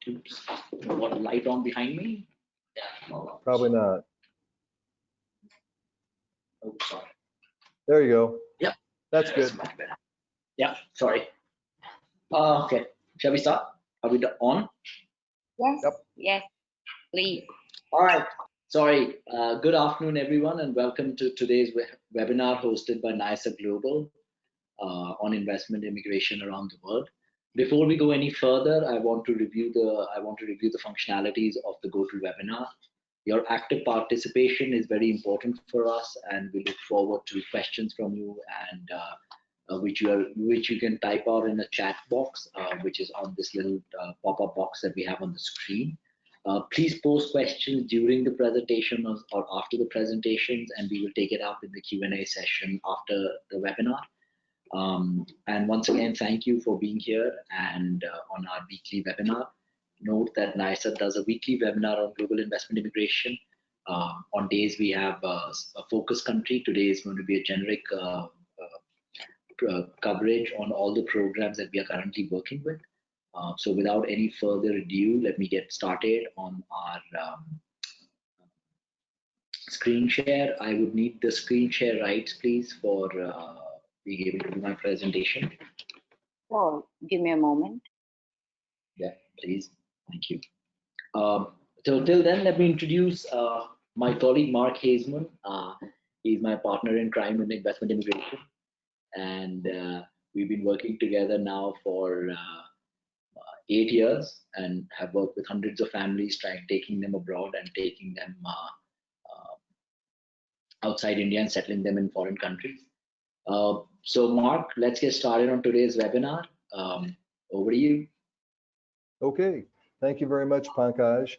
Oops. What light on behind me? Yeah. Probably not. Oh, sorry. There you go. Yep. That's good. Much better. Yeah, sorry. Okay, shall we start? Are we on? Yes. Yep. Yes, please. All right. Sorry. Good afternoon, everyone, and welcome to today's webinar hosted by NISA Global on investment immigration around the world. Before we go any further, I want to review the functionalities of the GoToWebinar. Your active participation is very important for us, and we look forward to questions from you, and which you can type out in a chat box, which is on this little pop-up box that we have on the screen. Please post questions during the presentation or after the presentations, and we will take it up in the Q&A session after the webinar. And once again, thank you for being here and on our weekly webinar. Note that NISA does a weekly webinar on global investment immigration. On days we have a focus country. Today is going to be a generic coverage on all the programs that we are currently working with. So without any further ado, let me get started on our screen share. I would need the screen share rights, please, for being able to do my presentation. Oh, give me a moment. Yeah, please. Thank you. So till then, let me introduce my colleague, Mark Hazeman. He's my partner in crime in investment immigration. And we've been working together now for 8 years and have worked with hundreds of families, taking them abroad and taking them outside India and settling them in foreign countries. So Mark, let's get started on today's webinar. Over to you. Okay, thank you very much, Pankaj.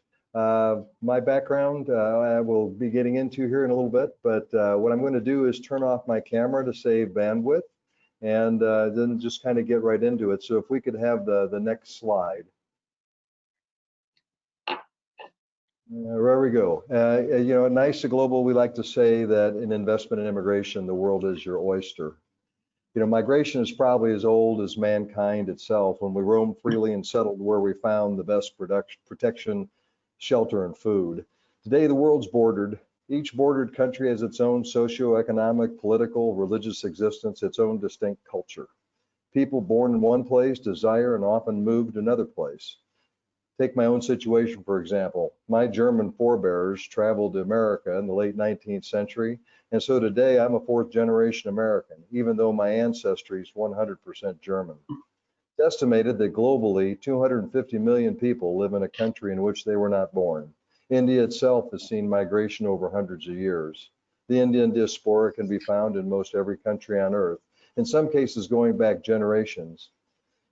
My background, I will be getting into here in a little bit, but what I'm going to do is turn off my camera to save bandwidth and then just kind of get right into it. So if we could have the next slide. There we go. You know, at NISA Global, we like to say that in investment and immigration, the world is your oyster. You know, migration is probably as old as mankind itself. When we roamed freely and settled where we found the best protection, shelter, and food. Today, the world's bordered. Each bordered country has its own socio-economic, political, religious existence, its own distinct culture. People born in one place desire and often move to another place. Take my own situation, for example. My German forebears traveled to America in the late 19th century, and so today I'm a fourth-generation American, even though my ancestry is 100% German. It's estimated that globally, 250 million people live in a country in which they were not born. India itself has seen migration over hundreds of years. The Indian diaspora can be found in most every country on earth, in some cases going back generations.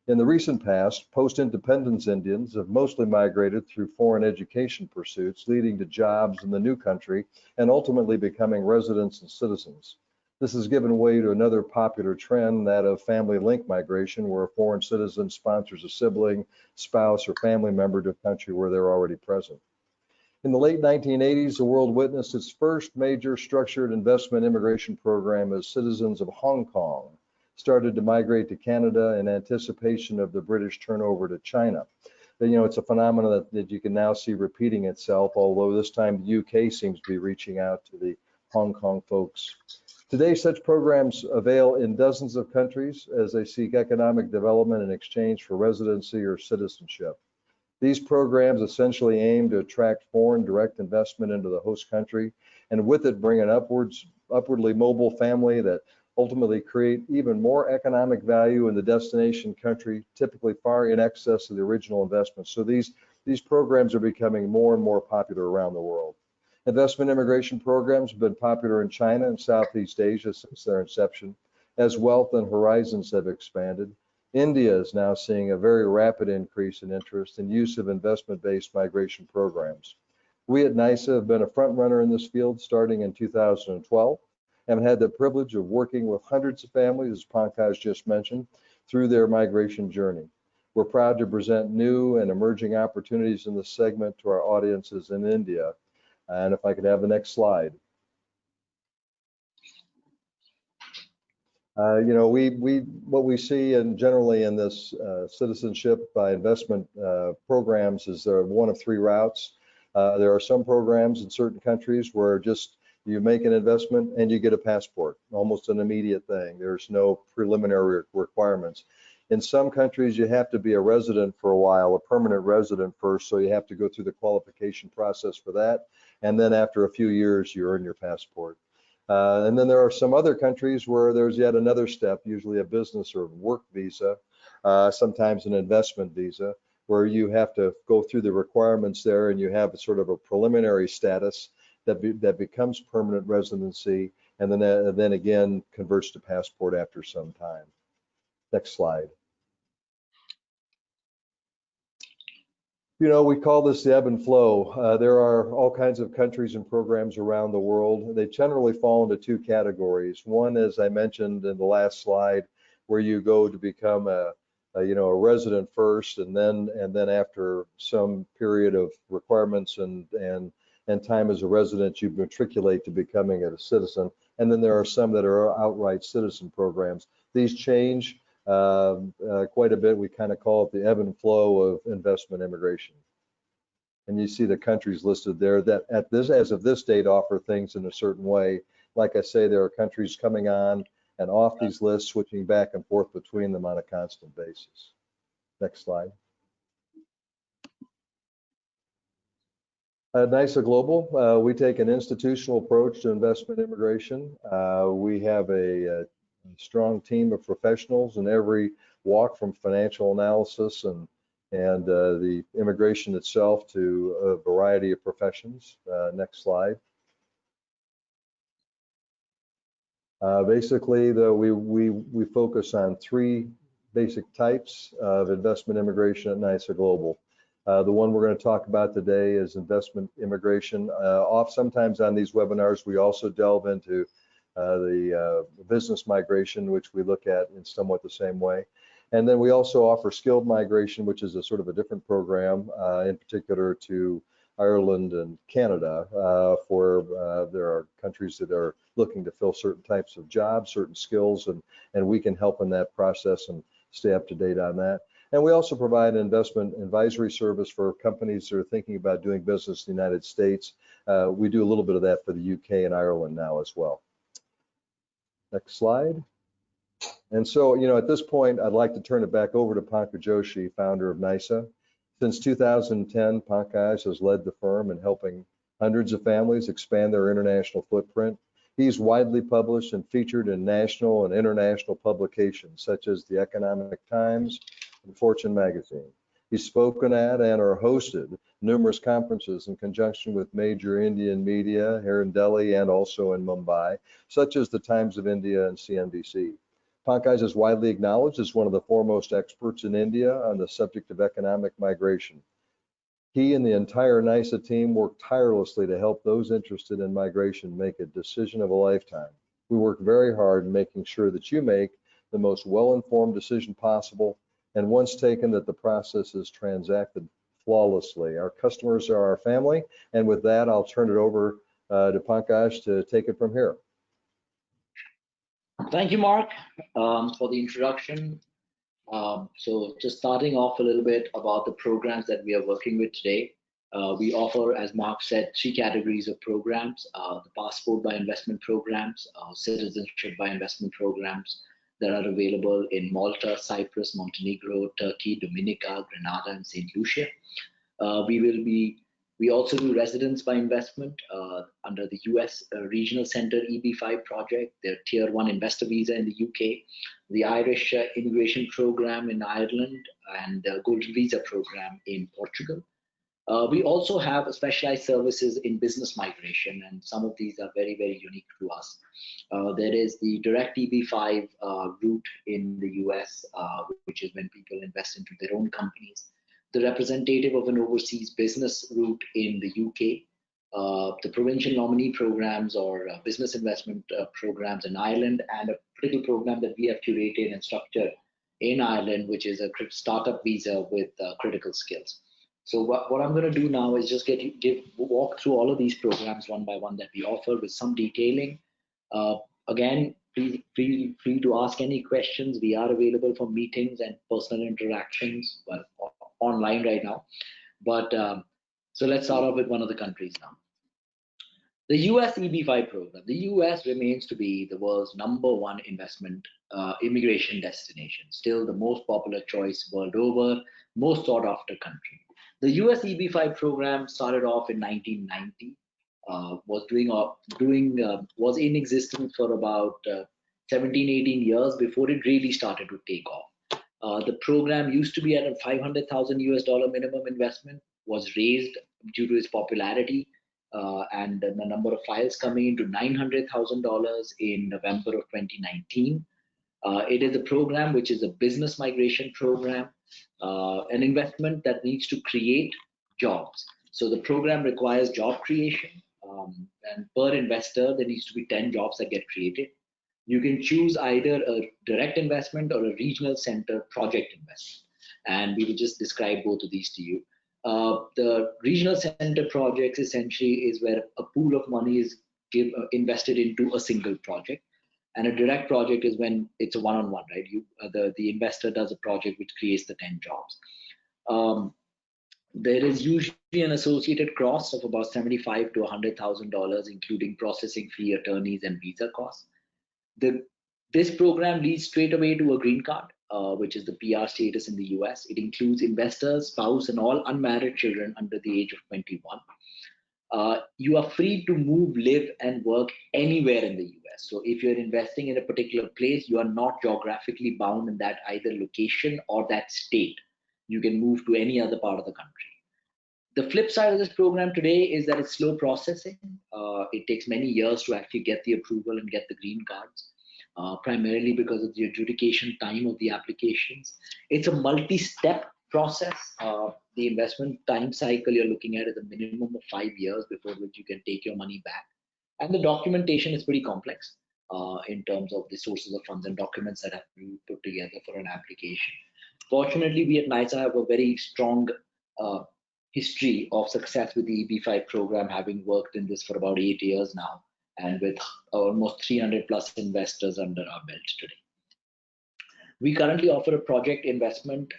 In the recent past, post-independence Indians have mostly migrated through foreign education pursuits, leading to jobs in the new country and ultimately becoming residents and citizens. This has given way to another popular trend, that of family link migration, where a foreign citizen sponsors a sibling, spouse, or family member to a country where they're already present. In the late 1980s, the world witnessed its first major structured investment immigration program as citizens of Hong Kong started to migrate to Canada in anticipation of the British turnover to China. But, you know, it's a phenomenon that you can now see repeating itself, although this time the UK seems to be reaching out to the Hong Kong folks. Today, such programs avail in dozens of countries as they seek economic development in exchange for residency or citizenship. These programs essentially aim to attract foreign direct investment into the host country, and with it bring an upwardly mobile family that ultimately create even more economic value in the destination country, typically far in excess of the original investment. So these programs are becoming more and more popular around the world. Investment immigration programs have been popular in China and Southeast Asia since their inception, as wealth and horizons have expanded. India is now seeing a very rapid increase in interest in use of investment-based migration programs. We at NISA have been a front runner in this field starting in 2012. And had the privilege of working with hundreds of families, as Pankaj just mentioned, through their migration journey. We're proud to present new and emerging opportunities in this segment to our audiences in India. And if I could have the next slide. What we see and generally in this citizenship by investment programs is there are one of three routes. There are some programs in certain countries where just you make an investment and you get a passport, almost an immediate thing. There's no preliminary requirements. In some countries, you have to be a resident for a while, a permanent resident first, so you have to go through the qualification process for that. And then after a few years, you earn your passport. And then there are some other countries where there's yet another step, usually a business or work visa, sometimes an investment visa, where you have to go through the requirements there and you have sort of a preliminary status that becomes permanent residency, and then again converts to passport after some time. Next slide. We call this the ebb and flow. There are all kinds of countries and programs around the world. They generally fall into two categories. One, as I mentioned in the last slide, where you go to become a resident first, and then after some period of requirements and time as a resident, you matriculate to becoming a citizen. And then there are some that are outright citizen programs. These change quite a bit. We kind of call it the ebb and flow of investment immigration. And you see the countries listed there that as of this date offer things in a certain way. Like I say, there are countries coming on and off these lists, switching back and forth between them on a constant basis. Next slide. At NYSA Global, we take an institutional approach to investment immigration. We have a strong team of professionals in every walk, from financial analysis and the immigration itself to a variety of professions. Next slide. Basically, though, we focus on three basic types of investment immigration at NYSA Global. The one we're going to talk about today is investment immigration. Sometimes on these webinars, we also delve into the business migration, which we look at in somewhat the same way. And then we also offer skilled migration, which is a sort of a different program, in particular to Ireland and Canada, for there are countries that are looking to fill certain types of jobs, certain skills, and we can help in that process and stay up to date on that. And we also provide an investment advisory service for companies that are thinking about doing business in the United States. We do a little bit of that for the UK and Ireland now as well. Next slide. And so, at this point, I'd like to turn it back over to Pankaj Joshi, founder of NYSA. Since 2010, Pankaj has led the firm in helping hundreds of families expand their international footprint. He's widely published and featured in national and international publications such as the Economic Times and Fortune magazine. He's spoken at and or hosted numerous conferences in conjunction with major Indian media here in Delhi and also in Mumbai, such as the Times of India and CNBC. Pankaj is widely acknowledged as one of the foremost experts in India on the subject of economic migration. He and the entire NYSA team work tirelessly to help those interested in migration make a decision of a lifetime. We work very hard in making sure that you make the most well-informed decision possible, and once taken, that the process is transacted flawlessly. Our customers are our family, and with that, I'll turn it over to Pankaj to take it from here. Thank you, Mark, for the introduction. So just starting off a little bit about the programs that we are working with today. We offer, as Mark said, three categories of programs: the passport by investment programs, citizenship by investment programs that are available in Malta, Cyprus, Montenegro, Turkey, Dominica, Grenada, and St. Lucia. We also do residence by investment under the US Regional Center EB5 project, their Tier 1 investor visa in the UK, the Irish immigration program in Ireland, and the Golden Visa program in Portugal. We also have specialized services in business migration, and some of these are very, very unique to us. There is the direct EB5 route in the US, which is when people invest into their own companies. The representative of an overseas business route in the UK, the provincial nominee programs or business investment programs in Ireland, and a critical program that we have curated and structured in Ireland, which is a startup visa with critical skills. So what I'm going to do now is just walk through all of these programs one by one that we offer with some detailing. Again, Please feel free to ask any questions. We are available for meetings and personal interactions, well, online right now. But so let's start off with one of the countries now. The US EB5 program. The US remains to be the world's #1 investment immigration destination, still the most popular choice world over, most sought after country. The US EB5 program started off in 1990, was in existence for about 17, 18 years before it really started to take off. The program used to be at a $500,000 minimum investment, was raised due to its popularity and the number of files coming into $900,000 in November of 2019. It is a program which is a business migration program, an investment that needs to create jobs. So the program requires job creation, and per investor, there needs to be 10 jobs that get created. You can choose either a direct investment or a regional center project investment. And we will just describe both of these to you. The regional center projects essentially is where a pool of money is invested into a single project. And a direct project is when it's a one-on-one, right? The investor does a project which creates the 10 jobs. There is usually an associated cost of about $75,000 to $100,000, including processing fee, attorneys, and visa costs. This program leads straight away to a green card, which is the PR status in the US. It includes investors, spouse, and all unmarried children under the age of 21. You are free to move, live, and work anywhere in the US. So if you're investing in a particular place, you are not geographically bound in that either location or that state. You can move to any other part of the country. The flip side of this program today is that it's slow processing. It takes many years to actually get the approval and get the green cards, primarily because of the adjudication time of the applications. It's a multi-step process. The investment time cycle you're looking at is a minimum of 5 years before which you can take your money back. And the documentation is pretty complex in terms of the sources of funds and documents that have to be put together for an application. Fortunately, we at NISA have a very strong history of success with the EB5 program, having worked in this for about 8 years now, and with almost 300 plus investors under our belt today. We currently offer a project investment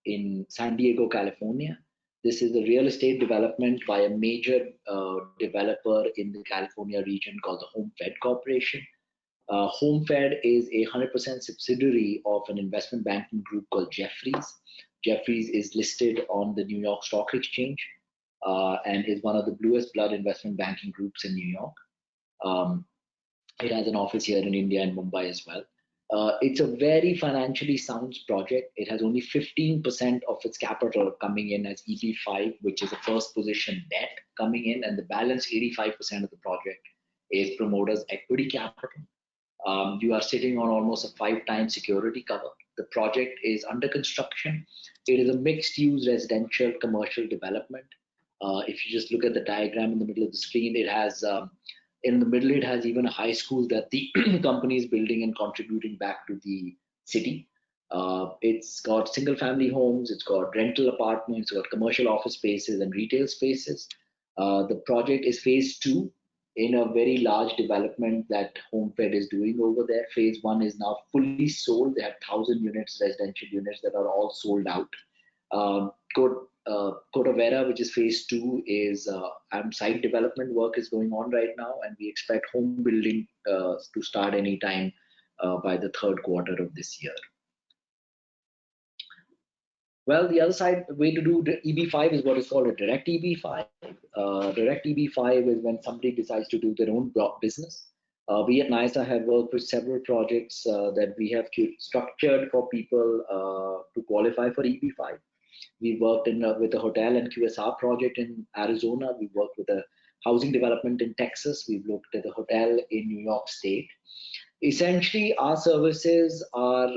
in San Diego, California. This is a real estate development by a major developer in the California region called the HomeFed Corporation. HomeFed is a 100% subsidiary of an investment banking group called Jefferies. Jefferies is listed on the New York Stock Exchange and is one of the bluest blood investment banking groups in New York. It has an office here in India and Mumbai as well. It's a very financially sound project. It has only 15% of its capital coming in as EB5, which is a first position debt coming in, and the balance 85% of the project is promoters' equity capital. You are sitting on almost a 5-time security cover. The project is under construction. It is a mixed-use residential commercial development. If you just look at the diagram in the middle of the screen, it has in the middle, it has even a high school that the company is building and contributing back to the city. It's got single family homes, it's got rental apartments, it's got commercial office spaces and retail spaces. The project is phase 2 in a very large development that HomeFed is doing over there. Phase 1 is now fully sold. They have 1,000 units, residential units that are all sold out. Cotavera, which is phase 2, is site development work is going on right now, and we expect home building to start anytime by the 3rd quarter of this year. Well, the other side way to do the EB5 is what is called a direct EB5. Direct EB5 is when somebody decides to do their own business. We at NISA have worked with several projects that we have structured for people to qualify for EB5. We worked with a hotel and QSR project in Arizona. We worked with a housing development in Texas. We've looked at a hotel in New York State. Essentially, our services are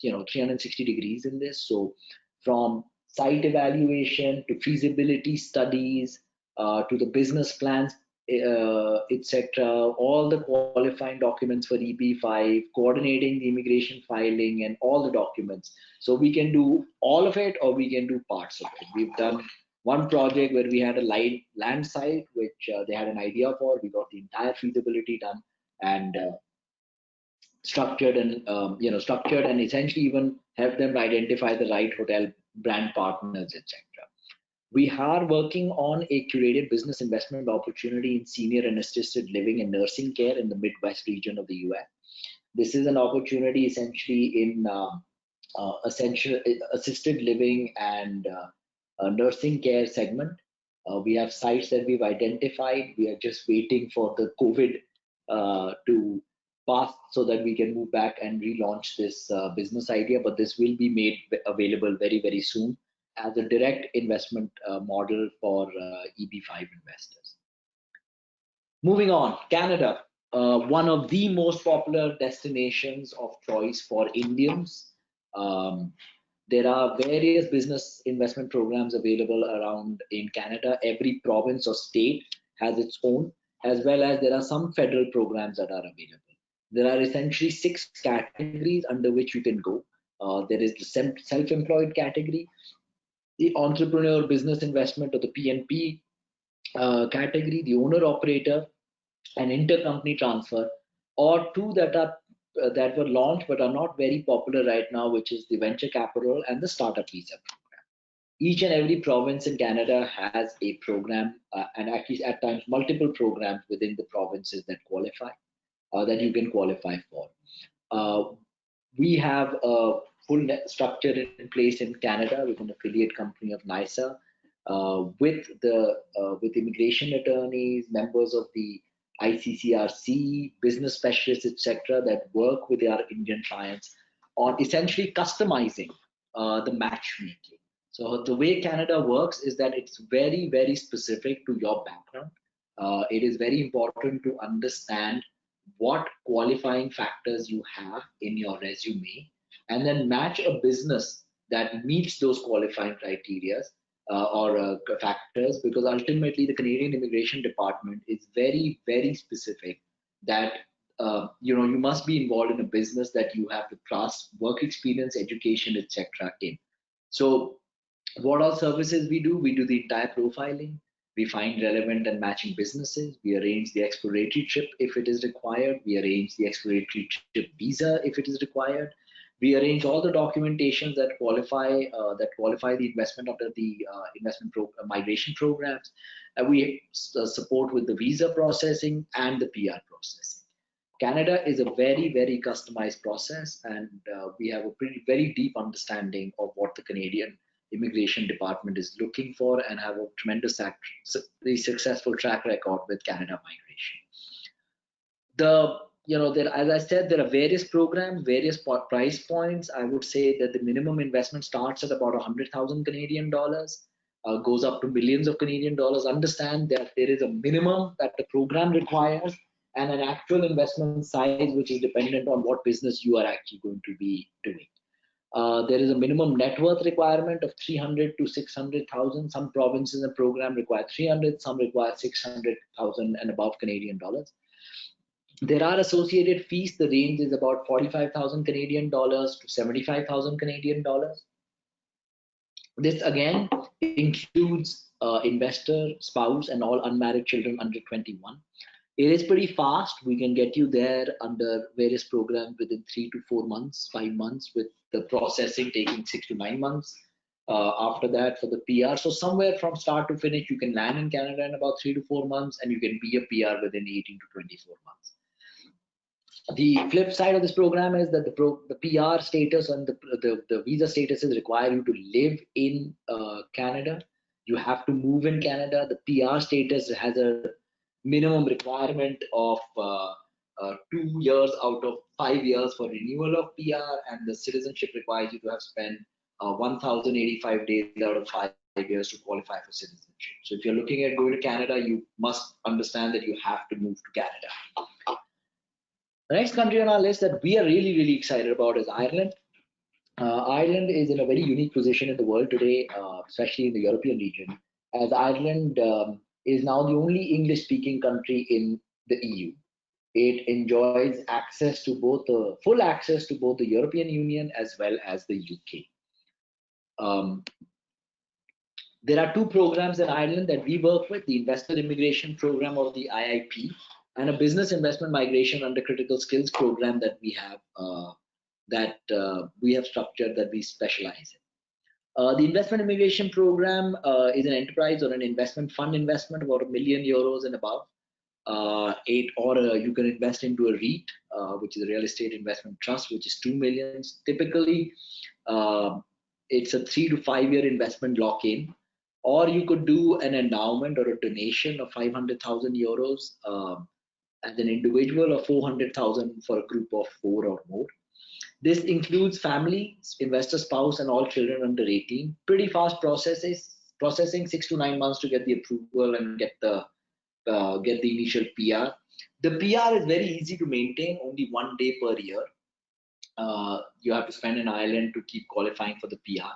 360 degrees in this. So from site evaluation to feasibility studies to the business plans, etc., all the qualifying documents for EB5, coordinating the immigration filing and all the documents. So we can do all of it or we can do parts of it. We've done one project where we had a land site, which they had an idea for. We got the entire feasibility done, and structured and structured and essentially even help them identify the right hotel brand partners, etc. We are working on a curated business investment opportunity in senior and assisted living and nursing care in the Midwest region of the US. This is an opportunity essentially in essential assisted living and nursing care segment. We have sites that we've identified. We are just waiting for the COVID to pass so that we can move back and relaunch this business idea. But this will be made available very, very soon as a direct investment model for EB5 investors. Moving on, Canada, one of the most popular destinations of choice for Indians. There are various business investment programs available around in Canada. Every province or state has its own, as well as there are some federal programs that are available. There are essentially 6 categories under which you can go. There is the self-employed category, the entrepreneur business investment or the PNP category, the owner operator, and intercompany transfer, or 2 that are that were launched but are not very popular right now, which is the venture capital and the startup visa program. Each and every province in Canada has a program, and actually at times multiple programs within the provinces that qualify, that you can qualify for. We have a full structure in place in Canada with an affiliate company of NISA, with immigration attorneys, members of the ICCRC, business specialists, etc., that work with our Indian clients on essentially customizing the matchmaking. So the way Canada works is that it's very, very specific to your background. It is very important to understand what qualifying factors you have in your resume, and then match a business that meets those qualifying criteria or factors, because ultimately the Canadian Immigration Department is very, very specific that you must be involved in a business that you have the trust, work experience, education, etc. in. So what all services we do the entire profiling. We find relevant and matching businesses. We arrange the exploratory trip if it is required. We arrange the exploratory trip visa if it is required. We arrange all the documentations that qualify the investment under the migration programs. We support with the visa processing and the PR processing. Canada is a very, very customized process, and we have a very deep understanding of what the Canadian Immigration Department is looking for, and have a tremendous, very successful track record with Canada migration. As I said, there are various programs, various price points. I would say that the minimum investment starts at about 100,000 Canadian dollars, goes up to millions of Canadian dollars. Understand that there is a minimum that the program requires, and an actual investment size which is dependent on what business you are actually going to be doing. There is a minimum net worth requirement of 300 to 600,000. Some provinces and program require 300, some require 600,000 and above Canadian dollars. There are associated fees. The range is about 45,000 Canadian dollars to 75,000 Canadian dollars. This again includes investor, spouse, and all unmarried children under 21. It is pretty fast. We can get you there under various programs within 3 to 4 months, 5 months, with the processing taking 6 to 9 months. After that, for the PR, so somewhere from start to finish, you can land in Canada in about 3 to 4 months, and you can be a PR within 18 to 24 months. The flip side of this program is that the PR status and the visa status require you to live in Canada. You have to move in Canada. The PR status has a minimum requirement of 2 years out of 5 years for renewal of PR, and the citizenship requires you to have spent 1,085 days out of 5 years to qualify for citizenship. So if you're looking at going to Canada, you must understand that you have to move to Canada. The next country on our list that we are really, really excited about is Ireland. Ireland is in a very unique position in the world today, especially in the European region, as Ireland is now the only English-speaking country in the EU. It enjoys full access to both the European Union as well as the UK. There are 2 programs in Ireland that we work with: the Investor Immigration Program, or the IIP, and a business investment migration under critical skills program that we have structured that we specialize in. The investment immigration program is an enterprise or an investment fund investment about €1 million and above. You can invest into a REIT, which is a real estate investment trust, which is 2 million. Typically, it's a 3 to 5 year investment lock-in, or you could do an endowment or a donation of €500,000 as an individual, or 400,000 for a group of 4 or more. This includes family, investor spouse, and all children under 18. Pretty fast processing 6 to 9 months to get the approval and get the initial PR. The PR is very easy to maintain, only 1 day per year. You have to spend in Ireland to keep qualifying for the PR.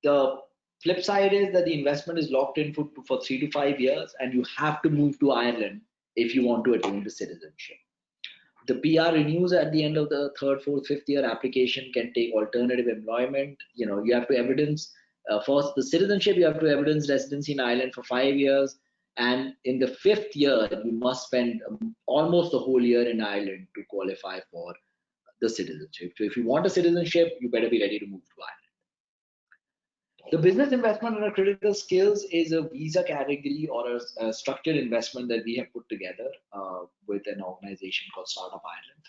The flip side is that the investment is locked in for 3 to 5 years, and you have to move to Ireland if you want to attain the citizenship. The PR renews at the end of the 3rd, 4th, 5th year. Application can take alternative employment. You have to evidence first the citizenship. You have to evidence residency in Ireland for 5 years, and in the 5th year you must spend almost the whole year in Ireland to qualify for the citizenship. So if you want a citizenship, you better be ready to move to Ireland. The business investment under critical skills is a visa category or a structured investment that we have put together with an organization called Startup Ireland.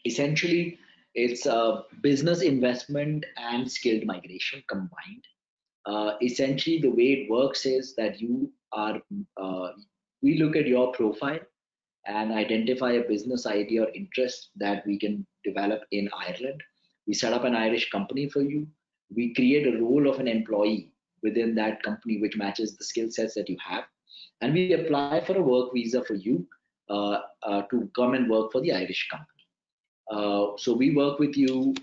Essentially, it's a business investment and skilled migration combined. Essentially, the way it works is that we look at your profile and identify a business idea or interest that we can develop in Ireland. We set up an Irish company for you. We create a role of an employee within that company which matches the skill sets that you have, and we apply for a work visa for you to come and work for the Irish company. So we work with you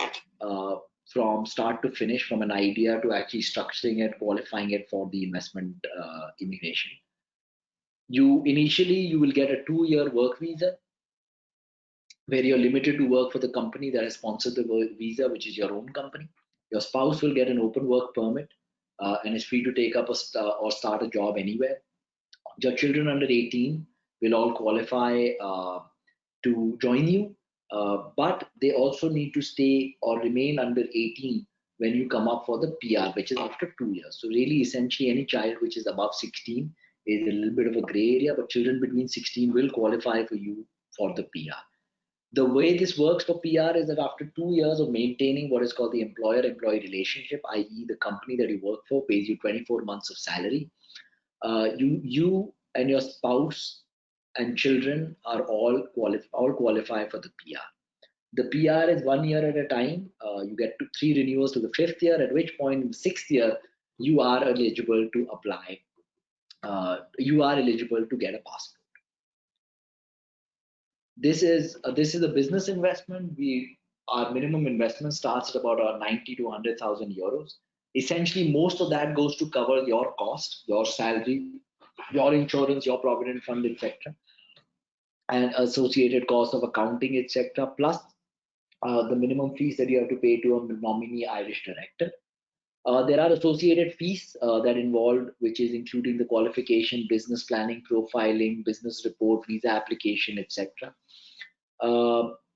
from start to finish, from an idea to actually structuring it, qualifying it for the investment immigration. You will get a 2-year work visa where you're limited to work for the company that has sponsored the visa, which is your own company. Your spouse will get an open work permit and is free to take up or start a job anywhere. Your children under 18 will all qualify to join you, but they also need to stay or remain under 18 when you come up for the PR, which is after 2 years. So really, essentially, any child which is above 16 is a little bit of a gray area, but children between 16 will qualify for you for the PR. The way this works for PR is that after 2 years of maintaining what is called the employer-employee relationship, i.e. the company that you work for pays you 24 months of salary, you and your spouse and children are all qualify for the PR. The PR is 1 year at a time. You get 3 renewals to the 5th year, at which point in the 6th year, you are eligible to apply. You are eligible to get a passport. This is a business investment. Our minimum investment starts at about 90 to 100,000 euros. Essentially, most of that goes to cover your cost, your salary, your insurance, your provident fund, etc., and associated costs of accounting, etc., plus the minimum fees that you have to pay to a nominee Irish director. There are associated fees that involved, which is including the qualification, business planning, profiling, business report, visa application, etc.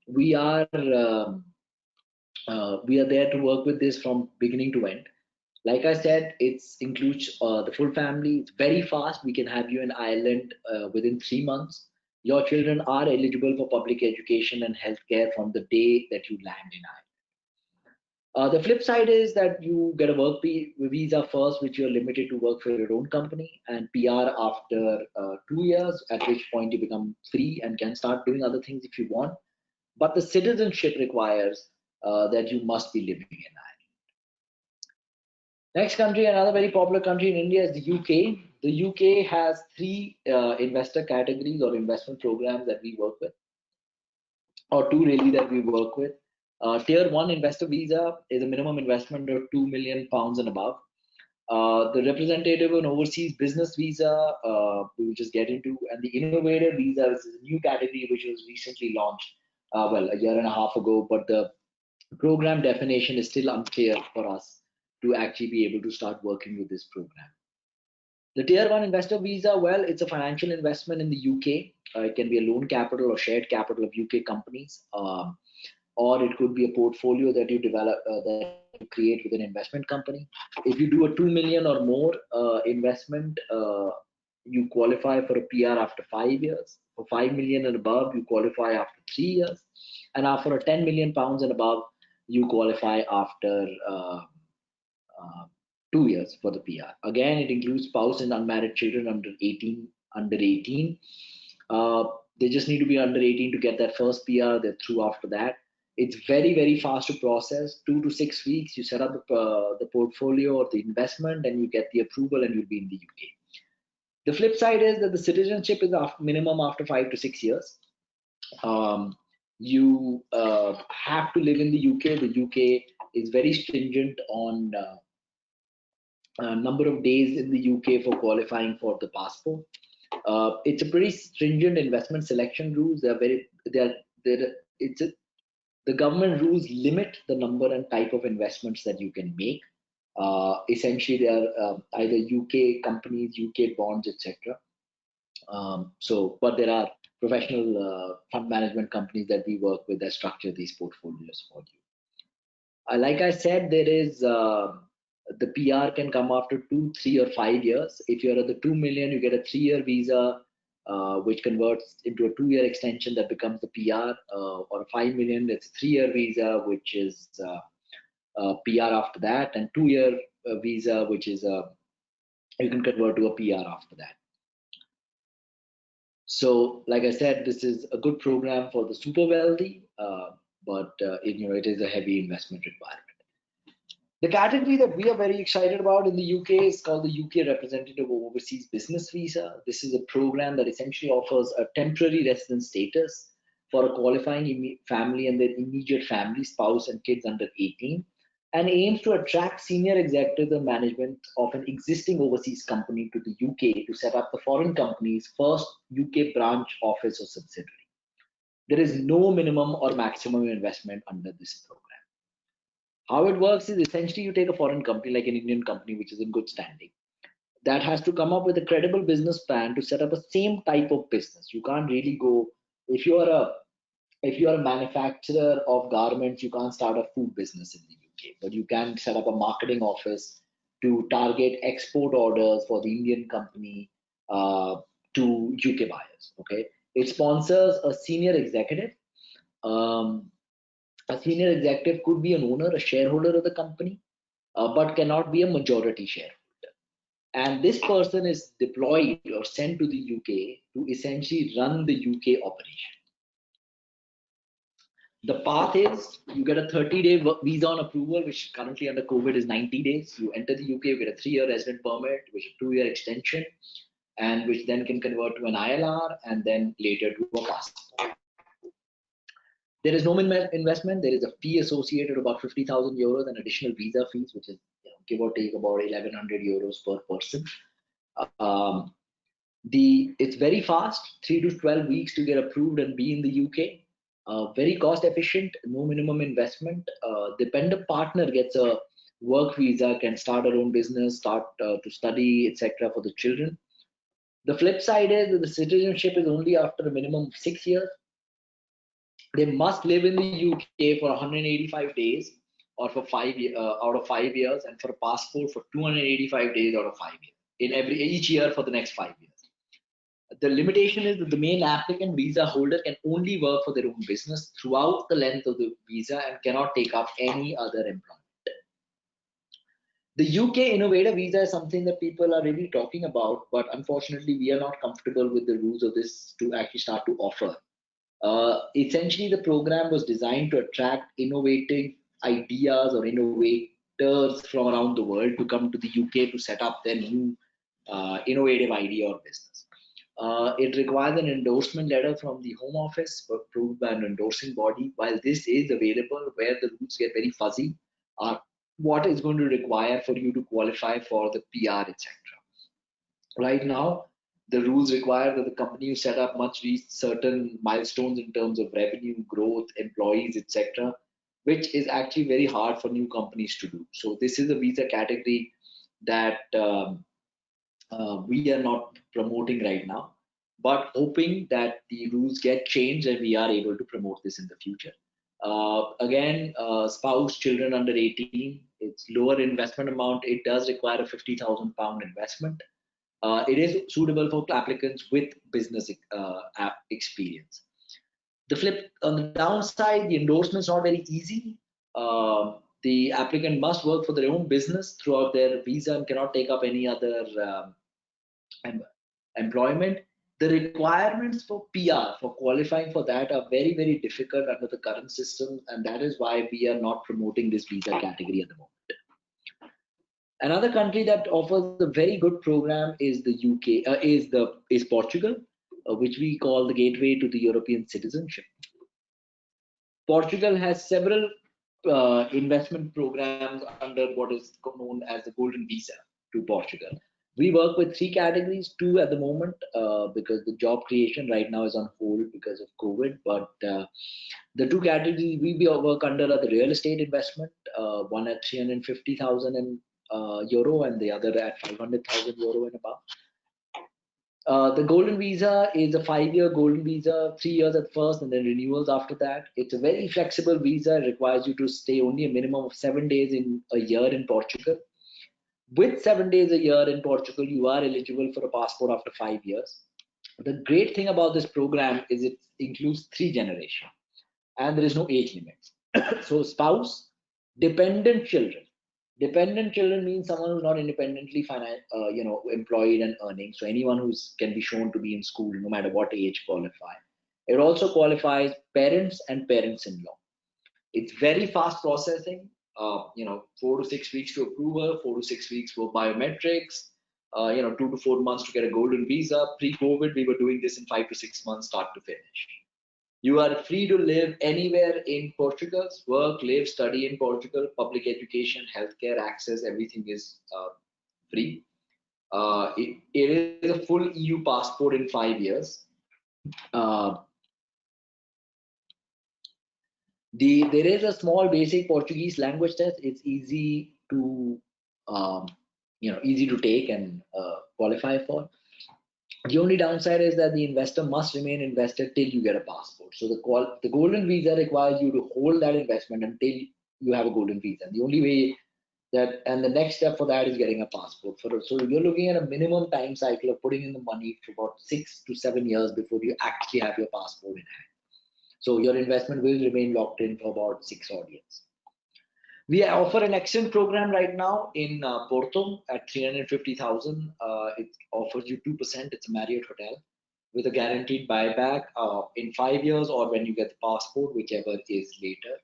We are there to work with this from beginning to end. Like I said, it includes the full family. It's very fast. We can have you in Ireland within 3 months. Your children are eligible for public education and healthcare from the day that you land in Ireland. The flip side is that you get a work visa first, which you're limited to work for your own company, and PR after 2 years, at which point you become free and can start doing other things if you want. But the citizenship requires that you must be living in Ireland. Next country, another very popular country in India, is the UK. The UK has 3 investor categories or investment programs that we work with, or 2 really that we work with. Tier 1 investor visa is a minimum investment of £2 million and above. The representative and overseas business visa, we will just get into, and the innovator visa is a new category which was recently launched, a year and a half ago, but the program definition is still unclear for us to actually be able to start working with this program. The tier 1 investor visa, well, it's a financial investment in the UK. It can be a loan capital or shared capital of UK companies, or it could be a portfolio that you develop, that you create with an investment company. If you do a 2 million or more investment, you qualify for a PR after 5 years. For 5 million and above, you qualify after 3 years. And for a 10 million pounds and above, you qualify after 2 years for the PR. Again, it includes spouse and unmarried children under 18. They just need to be under 18 to get that first PR. They're through after that. It's very, very fast to process. 2 to 6 weeks, you set up the portfolio or the investment, and you get the approval, and you'll be in the UK. The flip side is that the citizenship is minimum after 5 to 6 years. You have to live in the UK. The UK is very stringent on number of days in the UK for qualifying for the passport. It's a pretty stringent investment selection rules. The government rules limit the number and type of investments that you can make. Essentially, they are either UK companies, UK bonds, etc. But there are professional fund management companies that we work with that structure these portfolios for you. Like I said, there is the PR can come after 2, 3, or 5 years. If you're at the 2 million, you get a 3-year visa, which converts into a 2-year extension that becomes the PR, or a 5 million, it's a 3-year visa, which is PR after that, and 2-year visa, which is you can convert to a PR after that. So, like I said, this is a good program for the super wealthy, but it is a heavy investment requirement. The category that we are very excited about in the UK is called the UK Representative Overseas Business Visa. This is a program that essentially offers a temporary residence status for a qualifying family and their immediate family, spouse, and kids under 18, and aims to attract senior executives and management of an existing overseas company to the UK to set up the foreign company's first UK branch, office, or subsidiary. There is no minimum or maximum investment under this program. How it works is essentially you take a foreign company like an Indian company, which is in good standing, that has to come up with a credible business plan to set up a same type of business. You can't really go, if you're a manufacturer of garments, you can't start a food business in the UK, but you can set up a marketing office to target export orders for the Indian company to UK buyers. Okay, it sponsors a senior executive. A senior executive could be an owner, a shareholder of the company, but cannot be a majority shareholder. And this person is deployed or sent to the UK to essentially run the UK operation. The path is you get a 30-day visa on approval, which currently under COVID is 90 days. You enter the UK, you get a 3-year resident permit, which is a 2-year extension, and which then can convert to an ILR and then later to a passport. There is no investment. There is a fee associated about 50,000 euros and additional visa fees, which is give or take about 1,100 euros per person. It's very fast, 3 to 12 weeks to get approved and be in the UK. Very cost efficient, no minimum investment. Dependent partner gets a work visa, can start her own business, start to study, etc. for the children. The flip side is that the citizenship is only after a minimum of 6 years. They must live in the UK for 185 days or for out of 5 years, and for a passport for 285 days out of 5 years in each year for the next 5 years. The limitation is that the main applicant visa holder can only work for their own business throughout the length of the visa and cannot take up any other employment. The UK innovator visa is something that people are really talking about, but unfortunately we are not comfortable with the rules of this to actually start to offer. Essentially, the program was designed to attract innovative ideas or innovators from around the world to come to the UK to set up their new innovative idea or business. It requires an endorsement letter from the Home Office approved by an endorsing body. While this is available, where the rules get very fuzzy are what is going to require for you to qualify for the PR, etc. Right now, the rules require that the company you set up must reach certain milestones in terms of revenue, growth, employees, etc., which is actually very hard for new companies to do. So this is a visa category that we are not promoting right now, but hoping that the rules get changed and we are able to promote this in the future. Again, spouse, children under 18, it's lower investment amount. It does require a £50,000 investment. It is suitable for applicants with business experience. The flip on the downside, the endorsement is not very easy. The applicant must work for their own business throughout their visa and cannot take up any other employment. The requirements for PR, for qualifying for that, are very, very difficult under the current system, and that is why we are not promoting this visa category at the moment. Another country that offers a very good program is the UK, is Portugal, which we call the gateway to the European citizenship. Portugal has several investment programs under what is known as the Golden Visa to Portugal. We work with three categories, two at the moment, because the job creation right now is on hold because of COVID. But the two categories we work under are the real estate investment, one at 350,000 euro and the other at 500,000 euro and above. The Golden Visa is a 5-year Golden Visa, 3 years at first and then renewals after that. It's a very flexible visa. It requires you to stay only a minimum of 7 days in a year in Portugal. With 7 days a year in Portugal, you are eligible for a passport after 5 years. The great thing about this program is it includes 3 generations and there is no age limit. So spouse, dependent children. Dependent children means someone who's not independently employed and earning. So anyone who can be shown to be in school, no matter what age, qualify. It also qualifies parents and parents-in-law. It's very fast processing. 4 to 6 weeks to approval, 4 to 6 weeks for biometrics. 2 to 4 months to get a golden visa. Pre-COVID, we were doing this in 5 to 6 months, start to finish. You are free to live anywhere in Portugal, work, live, study in Portugal, public education, healthcare access, everything is free. It is a full EU passport in 5 years. There is a small basic Portuguese language test. It's easy to take and qualify for. The only downside is that the investor must remain invested till you get a passport. So the golden visa requires you to hold that investment until you have a golden visa. The only way and the next step for that is getting a passport. So you're looking at a minimum time cycle of putting in the money for about 6 to 7 years before you actually have your passport in hand. So your investment will remain locked in for about 6 odd years. We offer an excellent program right now in Porto at 350,000. It offers you 2%. It's a Marriott hotel with a guaranteed buyback in 5 years or when you get the passport, whichever is later.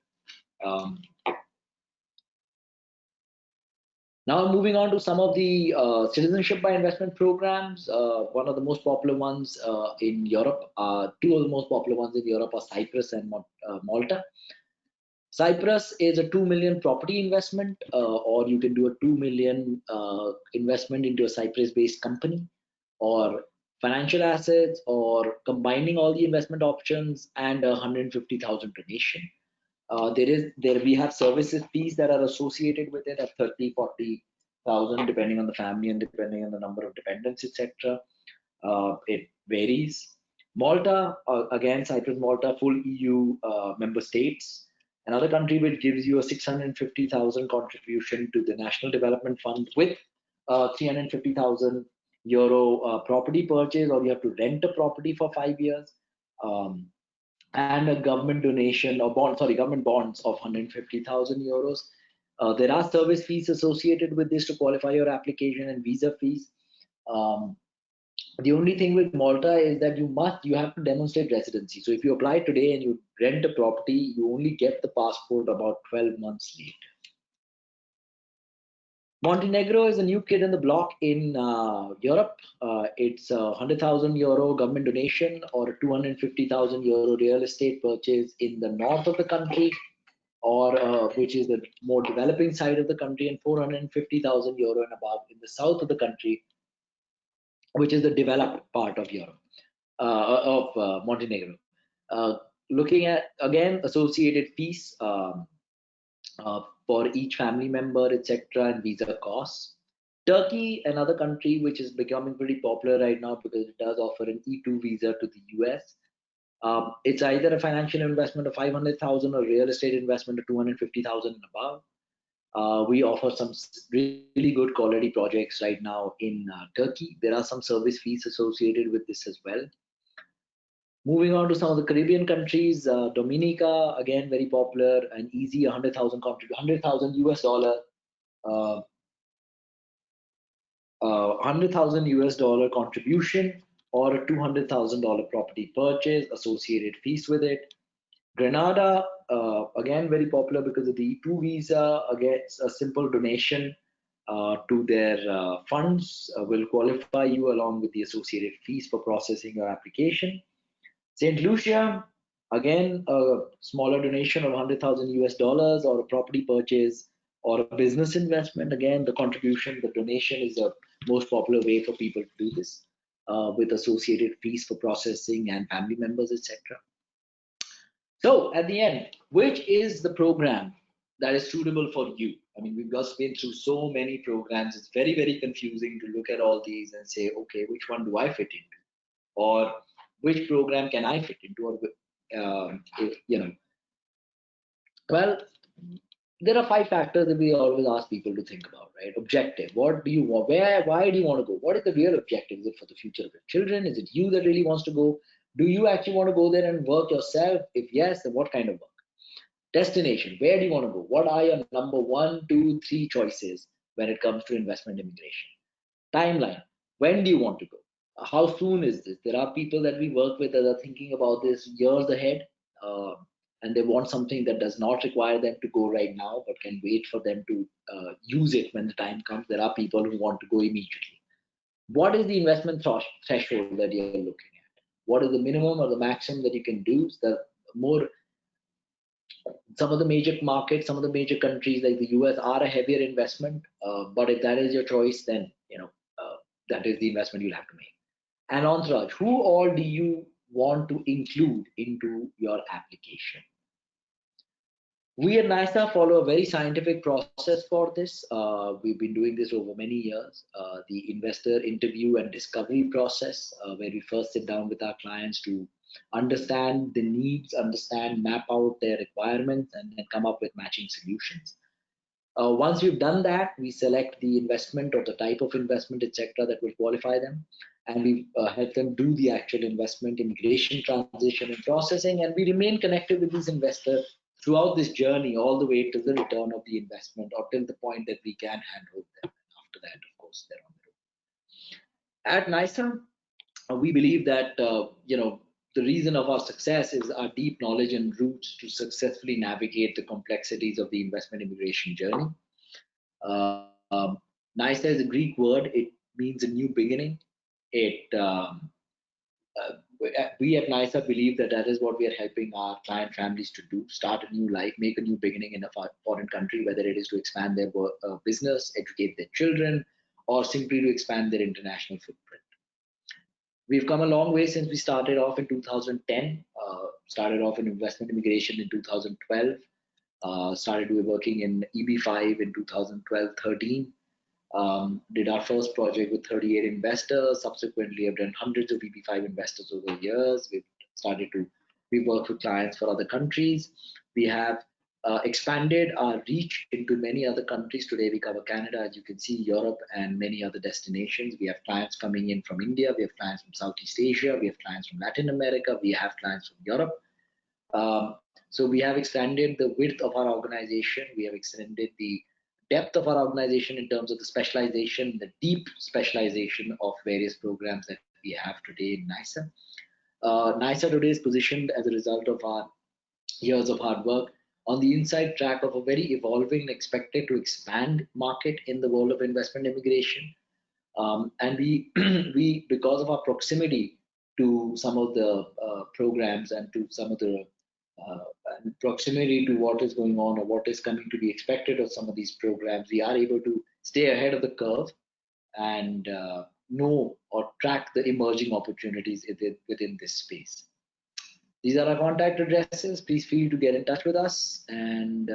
Now moving on to some of the citizenship by investment programs. One of the most popular ones in Europe, two of the most popular ones in Europe are Cyprus and Malta. Cyprus is a 2 million property investment, or you can do a 2 million investment into a Cyprus-based company, or financial assets, or combining all the investment options and a 150,000 donation. We have services fees that are associated with it at 30, 40,000, depending on the family and depending on the number of dependents, etc. It varies. Malta, again, Cyprus, Malta, full EU member states. Another country which gives you a 650,000 contribution to the National Development Fund with 350,000 euro property purchase, or you have to rent a property for 5 years, and a government donation or government bonds of 150,000 euros. There are service fees associated with this to qualify your application and visa fees. The only thing with Malta is that you have to demonstrate residency. So if you apply today and you rent a property, you only get the passport about 12 months later. Montenegro is a new kid in the block in Europe. It's a 100,000 euro government donation or a 250,000 euro real estate purchase in the north of the country, or which is the more developing side of the country, and 450,000 euro and above in the south of the country, which is the developed part of Europe, of Montenegro. Looking at, again, associated fees for each family member, etc., and visa costs. Turkey, another country which is becoming pretty popular right now because it does offer an E2 visa to the US. It's either a financial investment of 500,000 or real estate investment of 250,000 and above. We offer some really good quality projects right now in Turkey. There are some service fees associated with this as well. Moving on to some of the Caribbean countries, Dominica, again, very popular and easy, 100,000 US dollar, uh, 100,000 US dollar contribution or a $200,000 property purchase, associated fees with it. Grenada, again, very popular because of the E2 visa, again, a simple donation to their funds will qualify you along with the associated fees for processing your application. St. Lucia, again, a smaller donation of 100,000 US dollars or a property purchase or a business investment. Again, the contribution, the donation is the most popular way for people to do this with associated fees for processing and family members, etc. So at the end, which is the program that is suitable for you? I mean, we've just been through so many programs. It's very, very confusing to look at all these and say, okay, which one do I fit into? Or which program can I fit into? Or, well, there are 5 factors that we always ask people to think about, right? Objective. What do you want? Where? Why do you want to go? What is the real objective? Is it for the future of your children? Is it you that really wants to go? Do you actually want to go there and work yourself? If yes, then what kind of work? Destination. Where do you want to go? What are your number 1, 2, 3 choices when it comes to investment immigration? Timeline. When do you want to go? How soon is this? There are people that we work with that are thinking about this years ahead, uh, and they want something that does not require them to go right now, but can wait for them to use it when the time comes. There are people who want to go immediately. What is the investment threshold that you're looking at? What is the minimum or the maximum that you can do? The more some of the major markets, some of the major countries like the US are a heavier investment. But if that is your choice, then that is the investment you'll have to make. And entourage, who all do you want to include into your application? We at NISA follow a very scientific process for this. We've been doing this over many years. The investor interview and discovery process, where we first sit down with our clients to understand the needs, map out their requirements, and then come up with matching solutions. Once we've done that, we select the investment or the type of investment, etc., that will qualify them, and we help them do the actual investment, immigration, transition, and processing, and we remain connected with these investors throughout this journey, all the way to the return of the investment, or till the point that we can handhold them. And after that, of course, they're on their own. At NISA, we believe that the reason of our success is our deep knowledge and roots to successfully navigate the complexities of the investment immigration journey. NISA is a Greek word. It means a new beginning. We at NISA believe that that is what we are helping our client families to do: start a new life, make a new beginning in a foreign country, whether it is to expand their business, educate their children, or simply to expand their international footprint. We've come a long way since we started off in 2010, started off in investment immigration in 2012, started working in EB5 in 2012-13, did our first project with 38 investors. Subsequently, I've done hundreds of EB5 investors over the years. We've worked with clients for other countries. We have expanded our reach into many other countries. Today, we cover Canada, as you can see, Europe, and many other destinations. We have clients coming in from India. We have clients from Southeast Asia. We have clients from Latin America. We have clients from Europe. So we have expanded the width of our organization. We have extended the depth of our organization in terms of the specialization, the deep specialization of various programs that we have today in NISA. NISA today is positioned as a result of our years of hard work on the inside track of a very evolving, expected to expand market in the world of investment immigration. And we, because of our proximity to some of the programs and to some of the proximity to what is going on or what is coming to be expected of some of these programs, we are able to stay ahead of the curve and know or track the emerging opportunities within this space. These are our contact addresses. Please feel to get in touch with us, and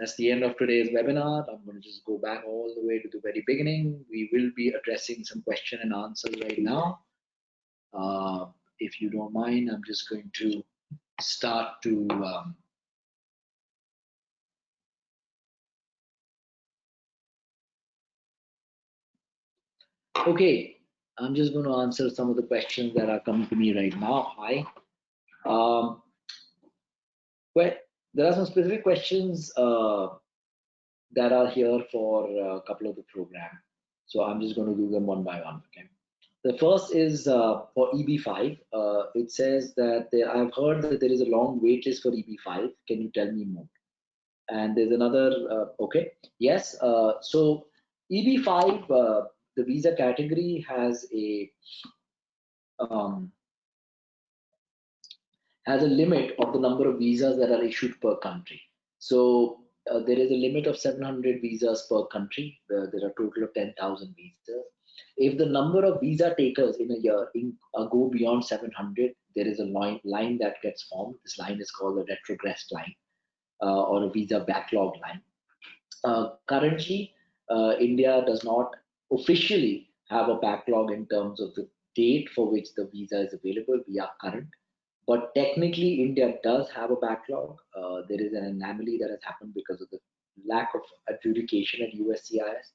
That's the end of today's webinar. I'm going to just go back all the way to the very beginning. We will be addressing some question and answers right now. If you don't mind, I'm just going to start to okay, I'm just going to answer some of the questions that are coming to me right now. Hi. Well, there are some specific questions that are here for a couple of the program. So I'm just going to do them one by one. Okay. The first is for EB5. It says that I've heard that there is a long wait list for EB5. Can you tell me more? And there's another, okay, yes. So EB5, the visa category has a limit of the number of visas that are issued per country. So there is a limit of 700 visas per country. There are a total of 10,000 visas. If the number of visa takers in a year go beyond 700, there is a line that gets formed. This line is called the retrogression line or a visa backlog line. Currently, India does not officially have a backlog in terms of the date for which the visa is available. We are current. But technically, India does have a backlog. There is an anomaly that has happened because of the lack of adjudication at USCIS.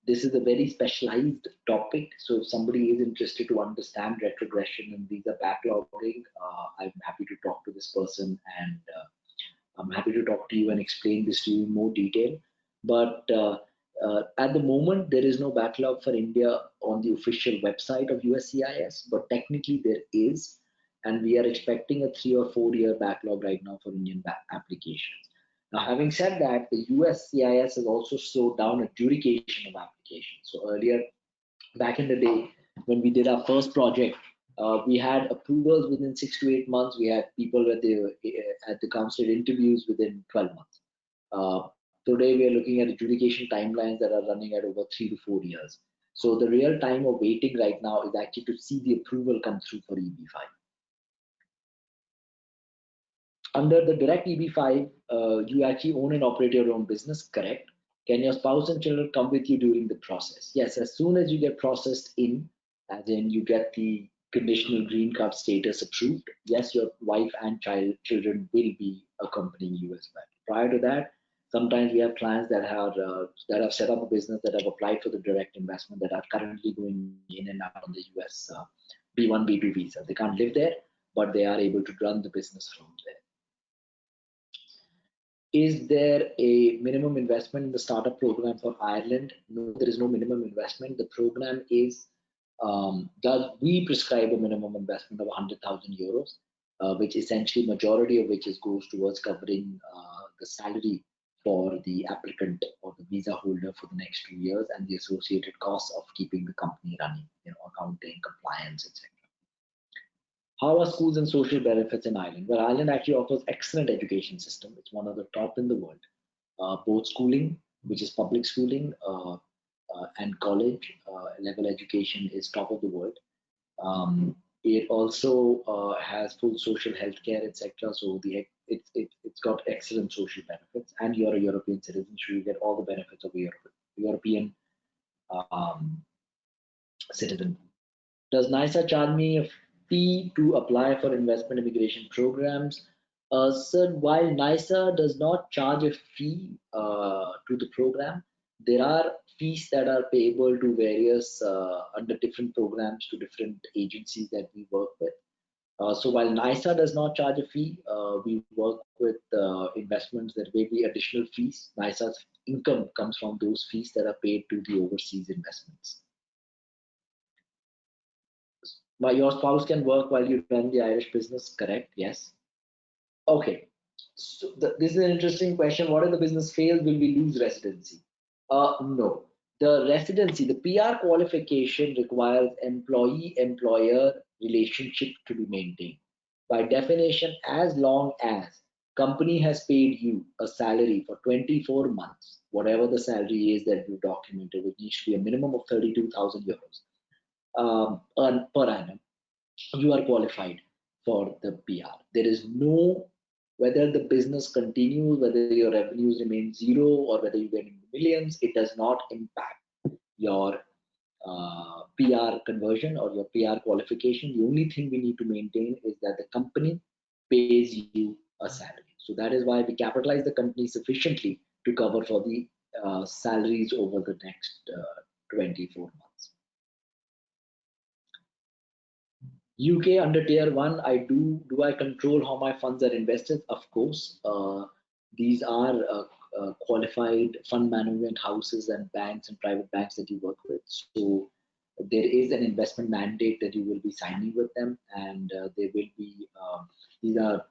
This is a very specialized topic. So if somebody is interested to understand retrogression and visa backlogging, I'm happy to talk to this person, and I'm happy to talk to you and explain this to you in more detail. But at the moment, there is no backlog for India on the official website of USCIS, but technically there is. And we are expecting a 3 or 4 year backlog right now for Indian applications. Now, having said that, the USCIS has also slowed down adjudication of applications. So earlier, back in the day, when we did our first project, we had approvals within 6 to 8 months. We had people at the consulate interviews within 12 months. Today, we are looking at adjudication timelines that are running at over 3 to 4 years. So the real time of waiting right now is actually to see the approval come through for EB5. Under the direct EB5, you actually own and operate your own business, correct? Can your spouse and children come with you during the process? Yes, as soon as you get processed in, as in you get the conditional green card status approved, yes, your wife and children will be accompanying you as well. Prior to that, sometimes we have clients that have set up a business, that have applied for the direct investment, that are currently going in and out on the US B1, B2 visa. They can't live there, but they are able to run the business from there. Is there a minimum investment in the startup program for Ireland? No, there is no minimum investment. The program is, we prescribe a minimum investment of 100,000 euros, which essentially majority of which goes towards covering the salary for the applicant or the visa holder for the next 2 years and the associated costs of keeping the company running, accounting, compliance, etc. How are schools and social benefits in Ireland? Well, Ireland actually offers excellent education system. It's one of the top in the world. Both schooling, which is public schooling, and college level education is top of the world. It also has full social health care, etc. So it's got excellent social benefits. And you're a European citizen, so you get all the benefits of a European citizen. Does NISA charge me a fee to apply for investment immigration programs? Sir, while NISA does not charge a fee to the program, there are fees that are payable to various under different programs to different agencies that we work with. So while NISA does not charge a fee, we work with investments that may be additional fees. NISA's income comes from those fees that are paid to the overseas investments. Your spouse can work while you run the Irish business, correct? Yes. Okay. So this is an interesting question. What if the business fails? Will we lose residency? No. The residency, the PR qualification requires employee-employer relationship to be maintained. By definition, as long as company has paid you a salary for 24 months, whatever the salary is that you documented, which needs to be a minimum of 32,000 euros. Per annum, you are qualified for the PR. There is no whether the business continues, whether your revenues remain zero, or whether you get into millions, it does not impact your PR conversion or your PR qualification. The only thing we need to maintain is that the company pays you a salary. So that is why we capitalize the company sufficiently to cover for the salaries over the next 24 months. UK under tier one, do I control how my funds are invested? Of course. These are qualified fund management houses and banks and private banks that you work with. So there is an investment mandate that you will be signing with them, and there will be these are.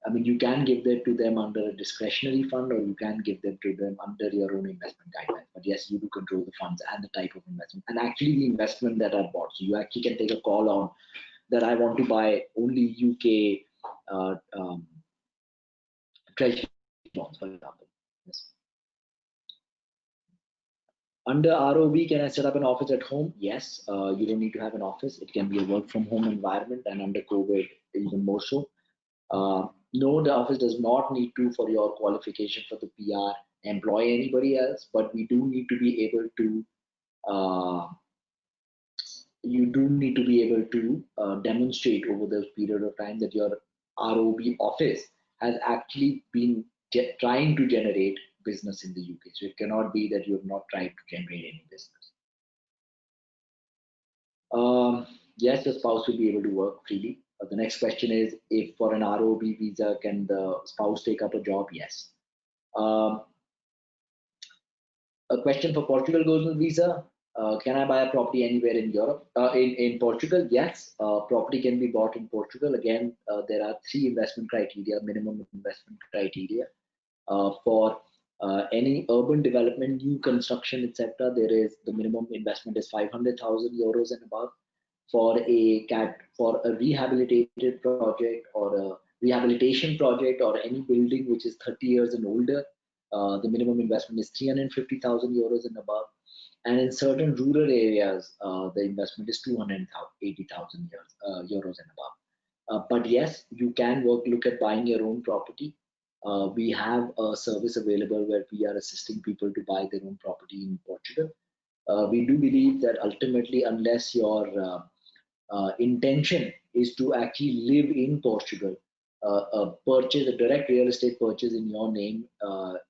I mean, you can give them to them under a discretionary fund, or you can give them to them under your own investment guidelines. But yes, you do control the funds and the type of investment, and actually the investment that are bought. So you actually can take a call on that. I want to buy only UK treasury bonds, for example. Yes. Under ROB, can I set up an office at home? Yes, you don't need to have an office. It can be a work from home environment, and under COVID, even more so. No, the office does not need to, for your qualification for the PR, employ anybody else, but we do need to be able to, you do need to be able to demonstrate over the period of time that your ROB office has actually been trying to generate business in the UK. So it cannot be that you have not tried to generate any business. Yes, the spouse will be able to work freely. The next question is, if for an ROB visa, can the spouse take up a job? Yes. A question for Portugal goes on visa. Can I buy a property anywhere in Europe? In Portugal, yes. Property can be bought in Portugal. Again, there are 3 investment criteria, minimum investment criteria. For any urban development, new construction, etc., there is the minimum investment is 500,000 euros and above. For a rehabilitated project or a rehabilitation project or any building which is 30 years and older, the minimum investment is 350,000 euros and above. And in certain rural areas, the investment is 280,000 euros and above. But yes, you can look at buying your own property. We have a service available where we are assisting people to buy their own property in Portugal. We do believe that ultimately, unless your intention is to actually live in Portugal, a direct real estate purchase in your name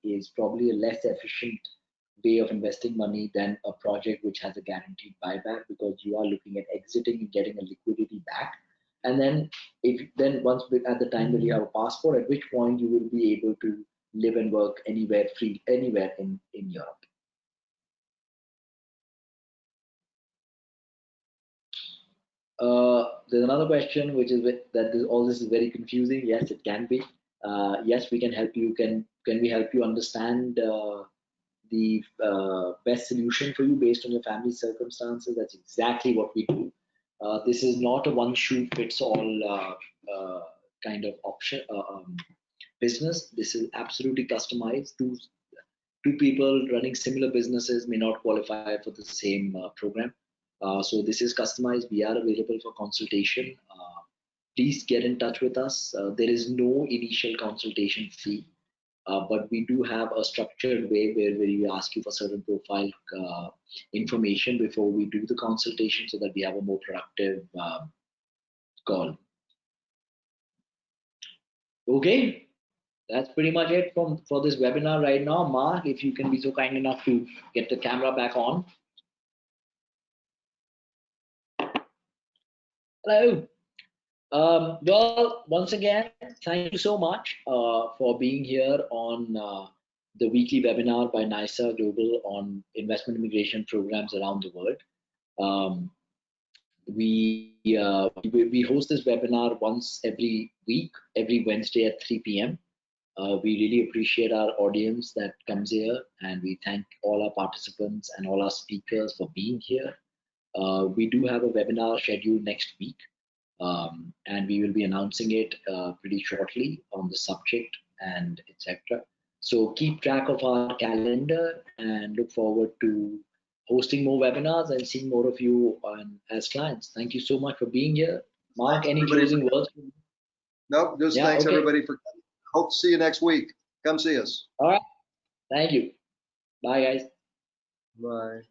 is probably a less efficient way of investing money than a project which has a guaranteed buyback, because you are looking at exiting and getting a liquidity back. And then once at the time that you have a passport, at which point you will be able to live and work anywhere in Europe. There's another question which is all this is very confusing. Yes, it can be. Yes, we can help you. Can we help you understand the best solution for you based on your family circumstances? That's exactly what we do. This is not a one shoe fits all kind of option business. This is absolutely customized. Two people running similar businesses may not qualify for the same program. So this is customized. We are available for consultation. Please get in touch with us. There is no initial consultation fee, but we do have a structured way where we ask you for certain profile information before we do the consultation, so that we have a more productive call. Okay, that's pretty much it for this webinar right now. Mark, if you can be so kind enough to get the camera back on. Hello. Well, once again, thank you so much for being here on the weekly webinar by NISA Global on investment immigration programs around the world. We host this webinar once every week, every Wednesday at 3 p.m. We really appreciate our audience that comes here, and we thank all our participants and all our speakers for being here. We do have a webinar scheduled next week, and we will be announcing it pretty shortly on the subject and etc. So keep track of our calendar and look forward to hosting more webinars and seeing more of you as clients. Thank you so much for being here. Mark, any closing words? Nope, just thanks everybody for coming. Hope to see you next week. Come see us. All right. Thank you. Bye, guys. Bye.